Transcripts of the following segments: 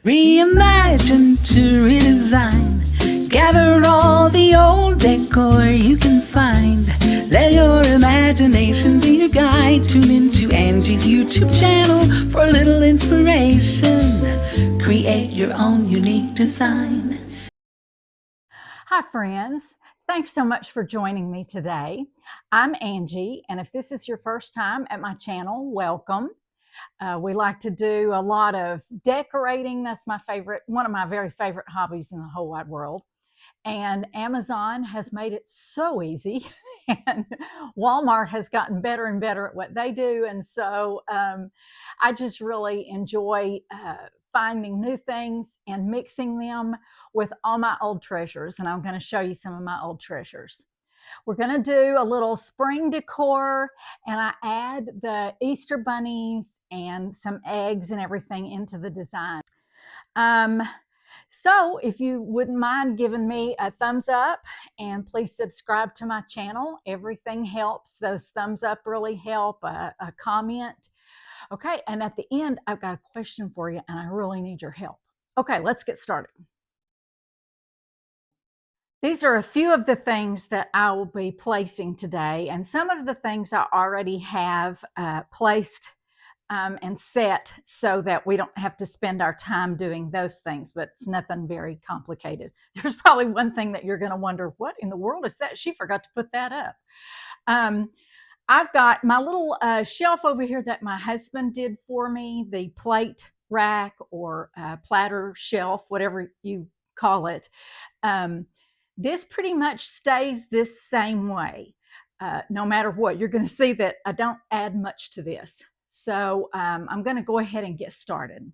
Reimagine to redesign. Gather all the old decor you can find. Let your imagination be your guide. Tune into Angie's YouTube channel for a little inspiration. Create your own unique design. Hi friends, thanks so much for joining me today. I'm Angie, and if this is your first time at my channel, welcome. We like to do a lot of decorating. That's one of my very favorite hobbies in the whole wide world. And Amazon has made it so easy, and Walmart has gotten better and better at what they do. And so I just really enjoy finding new things and mixing them with all my old treasures. And I'm going to show you some of my old treasures. We're going to do a little spring decor, and I add the Easter bunnies and some eggs and everything into the design. So if you wouldn't mind giving me a thumbs up, and please subscribe to my channel. Everything helps. Those thumbs up really help. A comment. Okay, and at the end, I've got a question for you, and I really need your help. Okay, let's get started. These are a few of the things that I will be placing today, and some of the things I already have placed and set so that we don't have to spend our time doing those things, but it's nothing very complicated. There's probably one thing that you're going to wonder, what in the world is that? She forgot to put that up. I've got my little shelf over here that my husband did for me, the plate rack or platter shelf, whatever you call it. This pretty much stays this same way. No matter what, you're going to see that I don't add much to this. So I'm going to go ahead and get started.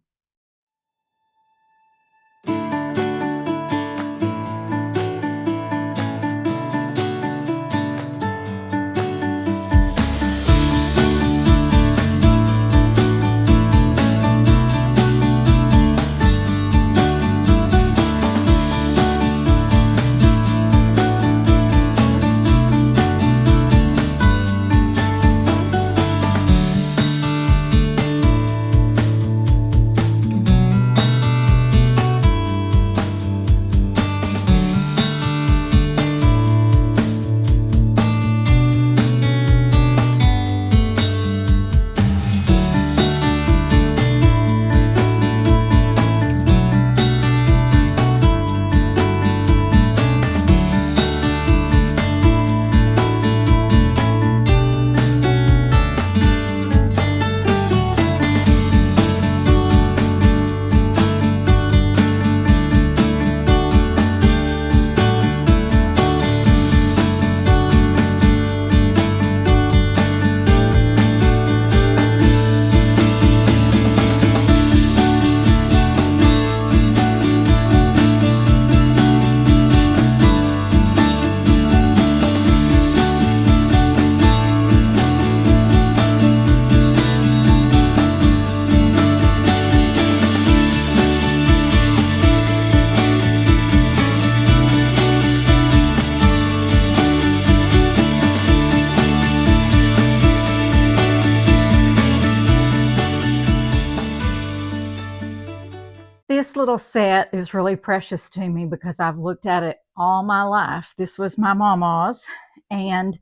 This little set is really precious to me because I've looked at it all my life. This was my mama's, and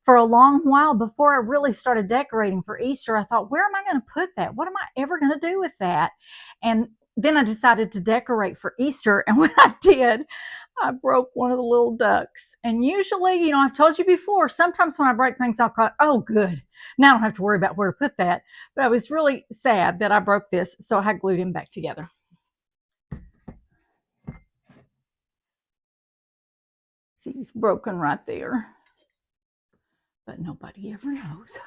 for a long while before I really started decorating for Easter, I thought, where am I going to put that? What am I ever going to do with that? And then I decided to decorate for Easter, and when I did, I broke one of the little ducks. And usually, you know, I've told you before, sometimes when I break things, I'll go, oh, good. Now I don't have to worry about where to put that. But I was really sad that I broke this, so I glued him back together. See, he's broken right there, but nobody ever knows.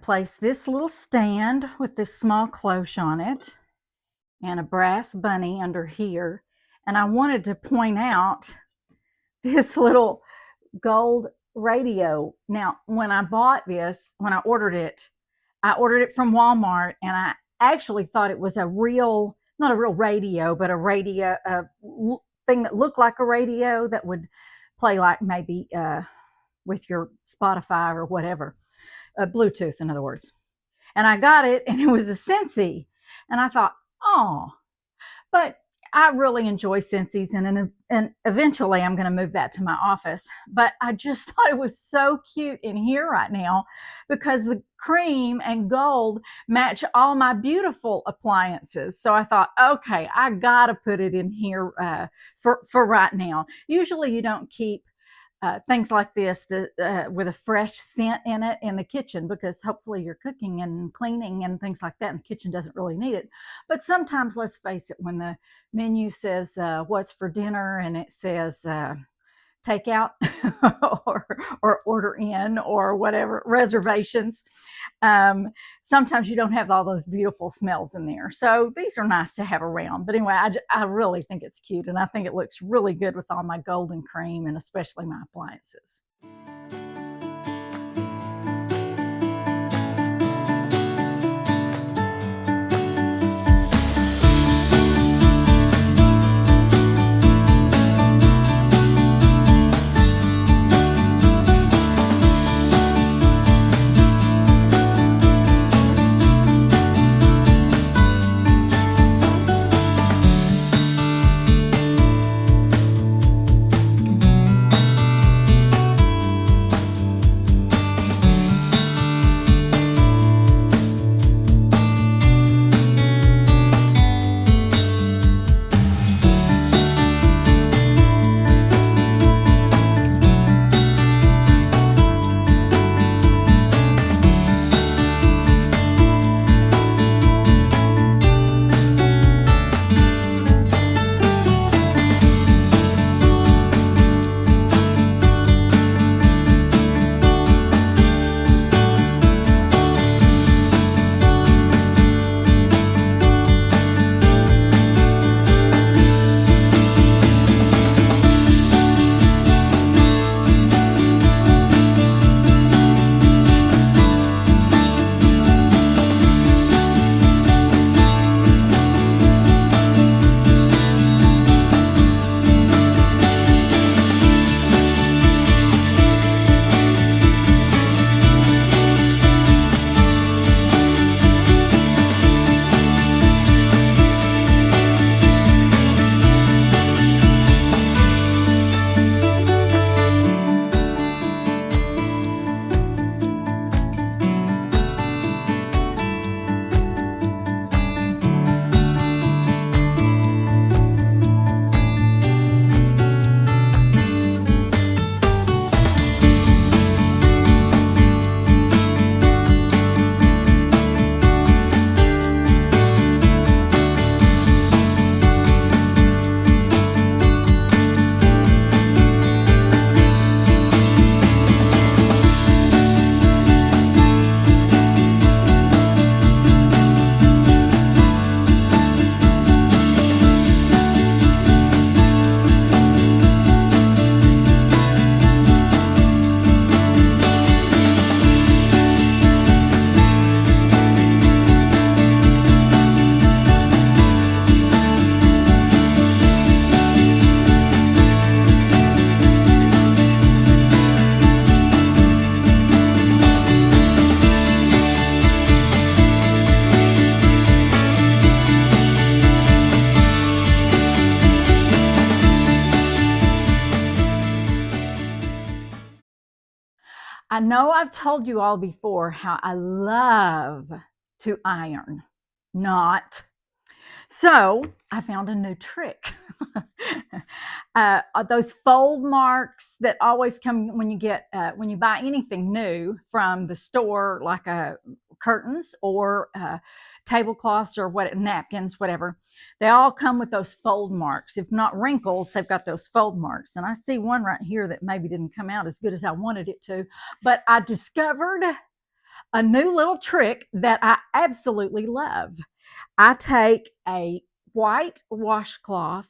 placed this little stand with this small cloche on it and a brass bunny under here. And I wanted to point out this little gold radio. Now, when I bought this, when I ordered it from Walmart, and I actually thought it was a real, not a real radio, but a radio thing that looked like a radio that would play like maybe with your Spotify or whatever, Bluetooth, in other words. And I got it, and it was a Scentsy, and I thought, oh, but I really enjoy Scentsies, and eventually I'm going to move that to my office. But I just thought it was so cute in here right now because the cream and gold match all my beautiful appliances. So I thought, okay, I got to put it in here for right now. Usually you don't keep things like this with a fresh scent in it in the kitchen, because hopefully you're cooking and cleaning and things like that, and the kitchen doesn't really need it. But sometimes, let's face it, when the menu says what's for dinner and it says takeout or order in or whatever, reservations, sometimes you don't have all those beautiful smells in there. So these are nice to have around. But anyway, I really think it's cute, and I think it looks really good with all my golden cream and especially my appliances. I know I've told you all before how I love to iron, not. So I found a new trick. Those fold marks that always come when you get when you buy anything new from the store, like curtains or tablecloths or napkins, whatever. They all come with those fold marks. If not wrinkles, they've got those fold marks. And I see one right here that maybe didn't come out as good as I wanted it to. But I discovered a new little trick that I absolutely love. I take a white washcloth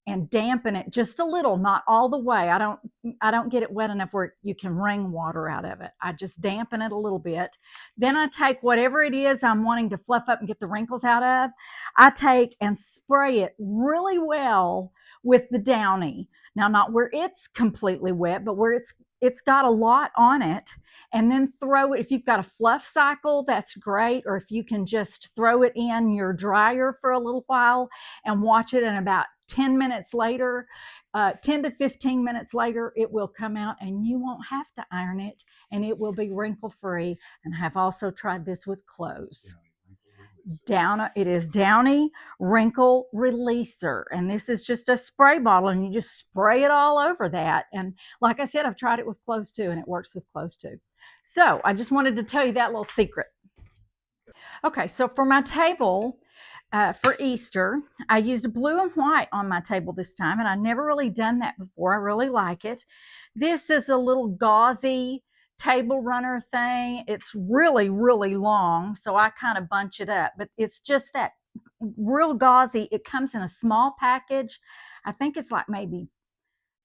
and dampen it just a little, not all the way. I don't get it wet enough where you can wring water out of it. I just dampen it a little bit. Then I take whatever it is I'm wanting to fluff up and get the wrinkles out of. I take and spray it really well with the Downy. Now, not where it's completely wet, but where it's got a lot on it, and then throw it. If you've got a fluff cycle, that's great. Or if you can just throw it in your dryer for a little while and watch it, and about 10 minutes later, 10 to 15 minutes later, it will come out and you won't have to iron it, and it will be wrinkle free. And have also tried this with clothes. It is Downy Wrinkle Releaser, and this is just a spray bottle, and you just spray it all over that. And like I said, I've tried it with clothes too, and it works with clothes too. So I just wanted to tell you that little secret. Okay, so for my table for Easter, I used blue and white on my table this time, and I've never really done that before. I really like it. This is a little gauzy table runner thing. It's really, really long, so I kind of bunch it up, but it's just that real gauzy. It comes in a small package. I think it's like maybe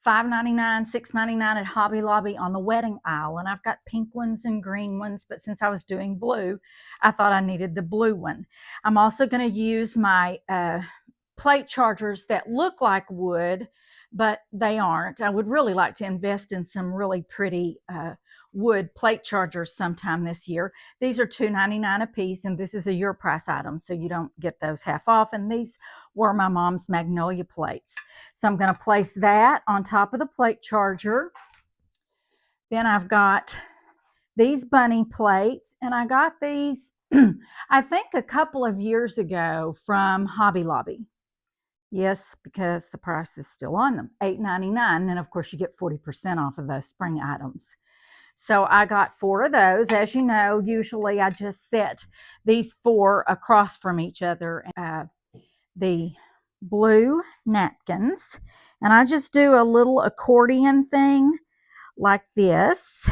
$5.99, $6.99 at Hobby Lobby on the wedding aisle. And I've got pink ones and green ones, but since I was doing blue, I thought I needed the blue one. I'm also going to use my plate chargers that look like wood, but they aren't. I would really like to invest in some really pretty wood plate chargers sometime this year. These are $2.99 a piece, and this is a Your Price item, so you don't get those half off. And these were my mom's Magnolia plates. So I'm going to place that on top of the plate charger. Then I've got these bunny plates, and I got these, I think a couple of years ago from Hobby Lobby. Yes, because the price is still on them, $8.99. And of course, you get 40% off of those spring items. So I got 4 of those. As you know, usually I just set these 4 across from each other. The blue napkins, and I just do a little accordion thing like this.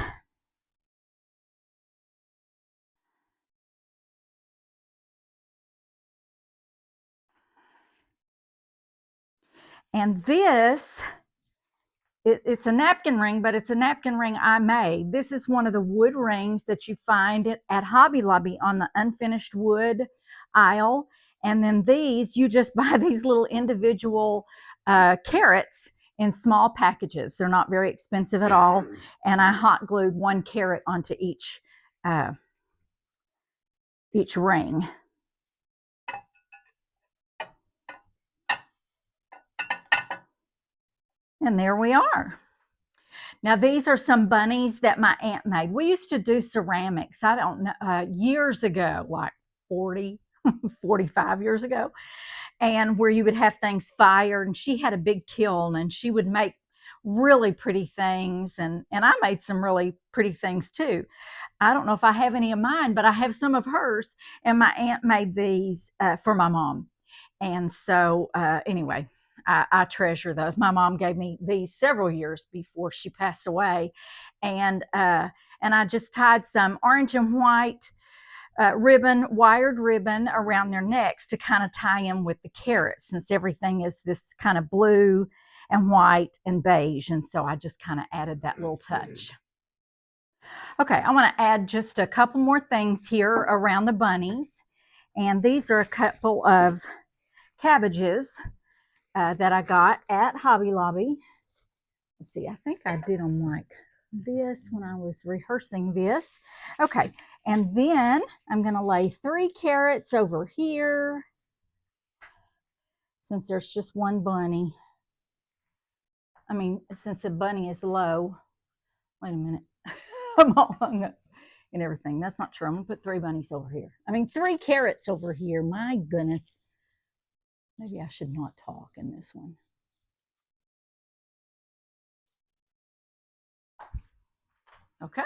And this, it's a napkin ring, but it's a napkin ring I made. This is one of the wood rings that you find at Hobby Lobby on the unfinished wood aisle. And then these, you just buy these little individual carrots in small packages. They're not very expensive at all. And I hot glued 1 carrot onto each ring. And there we are. Now, these are some bunnies that my aunt made. We used to do ceramics, I don't know, years ago, like 40, 45 years ago, and where you would have things fired, and she had a big kiln, and she would make really pretty things, and I made some really pretty things too. I don't know if I have any of mine, but I have some of hers, and my aunt made these for my mom. And so anyway, I treasure those. My mom gave me these several years before she passed away, and I just tied some orange and white wired ribbon around their necks to kind of tie in with the carrots, since everything is this kind of blue and white and beige, and so I just kind of added that little touch. Okay, I want to add just a couple more things here around the bunnies, and these are a couple of cabbages that I got at Hobby Lobby. Let's see, I think I did them like this when I was rehearsing this. Okay, and then I'm going to lay 3 carrots over here, since there's just 1 bunny. I mean, since the bunny is low. Wait a minute. I'm all hung up and everything. That's not true. I'm going to put 3 bunnies over here. I mean, 3 carrots over here. My goodness. Maybe I should not talk in this one. Okay.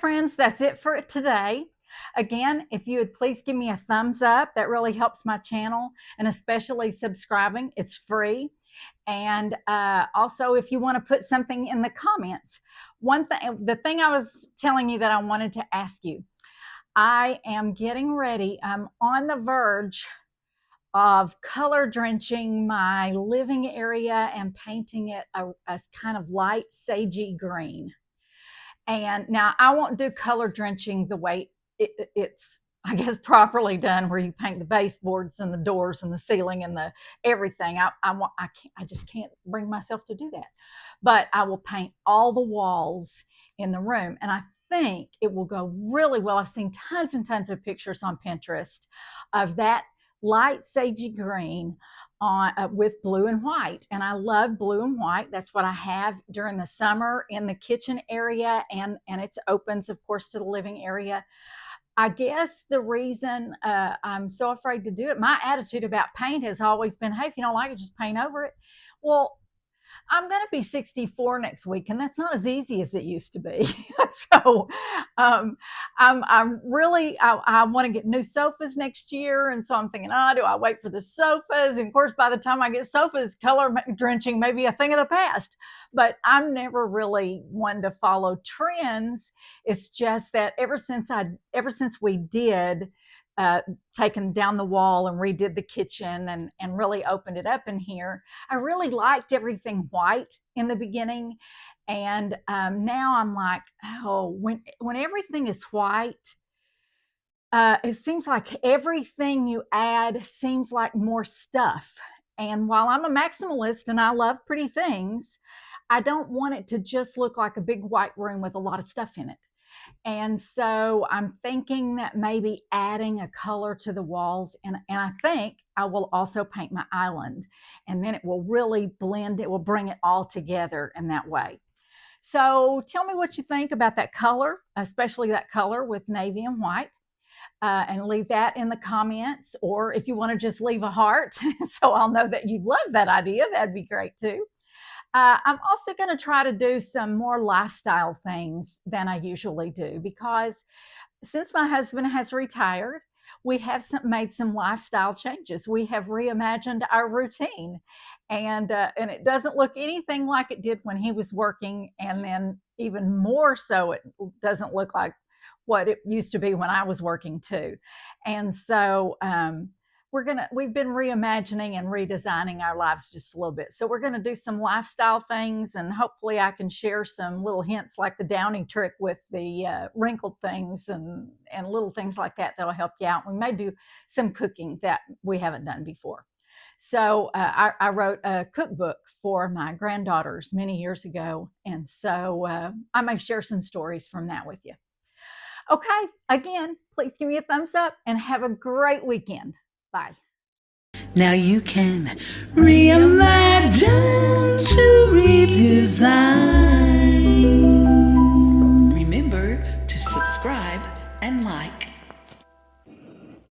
friends, that's it for today. Again, if you would please give me a thumbs up, that really helps my channel, and especially subscribing. It's free. And also, if you want to put something in the comments, the thing I was telling you that I wanted to ask you, I am getting ready. I'm on the verge of color drenching my living area and painting it a kind of light sagey green. And now I won't do color drenching the way it's, I guess, properly done, where you paint the baseboards and the doors and the ceiling and the everything. I just can't bring myself to do that. But I will paint all the walls in the room, and I think it will go really well. I've seen tons and tons of pictures on Pinterest of that light sagey green on with blue and white, and I love blue and white. That's what I have during the summer in the kitchen area, and it opens, of course, to the living area. I guess the reason I'm so afraid to do it, my attitude about paint has always been, hey, if you don't like it, just paint over it. Well, I'm going to be 64 next week, and that's not as easy as it used to be. So I'm really, I want to get new sofas next year. And so I'm thinking, oh, do I wait for the sofas? And of course, by the time I get sofas, color drenching may be a thing of the past. But I'm never really one to follow trends. It's just that ever since we did taken down the wall and redid the kitchen and really opened it up in here, I really liked everything white in the beginning. And now I'm like, oh, when everything is white, it seems like everything you add seems like more stuff. And while I'm a maximalist and I love pretty things, I don't want it to just look like a big white room with a lot of stuff in it. And so I'm thinking that maybe adding a color to the walls, and I think I will also paint my island, and then it will really blend, it will bring it all together in that way. So tell me what you think about that color, especially that color with navy and white, and leave that in the comments. Or if you want to just leave a heart, so I'll know that you love that idea, that'd be great too. I'm also going to try to do some more lifestyle things than I usually do, because since my husband has retired, we have made some lifestyle changes. We have reimagined our routine, and it doesn't look anything like it did when he was working, and then even more so, it doesn't look like what it used to be when I was working too. And so we've been reimagining and redesigning our lives just a little bit. So we're going to do some lifestyle things, and hopefully I can share some little hints like the downy trick with the wrinkled things and little things like that that'll help you out. We may do some cooking that we haven't done before. So I wrote a cookbook for my granddaughters many years ago, and so I may share some stories from that with you. Okay, again, please give me a thumbs up and have a great weekend. Bye. Now you can reimagine to redesign.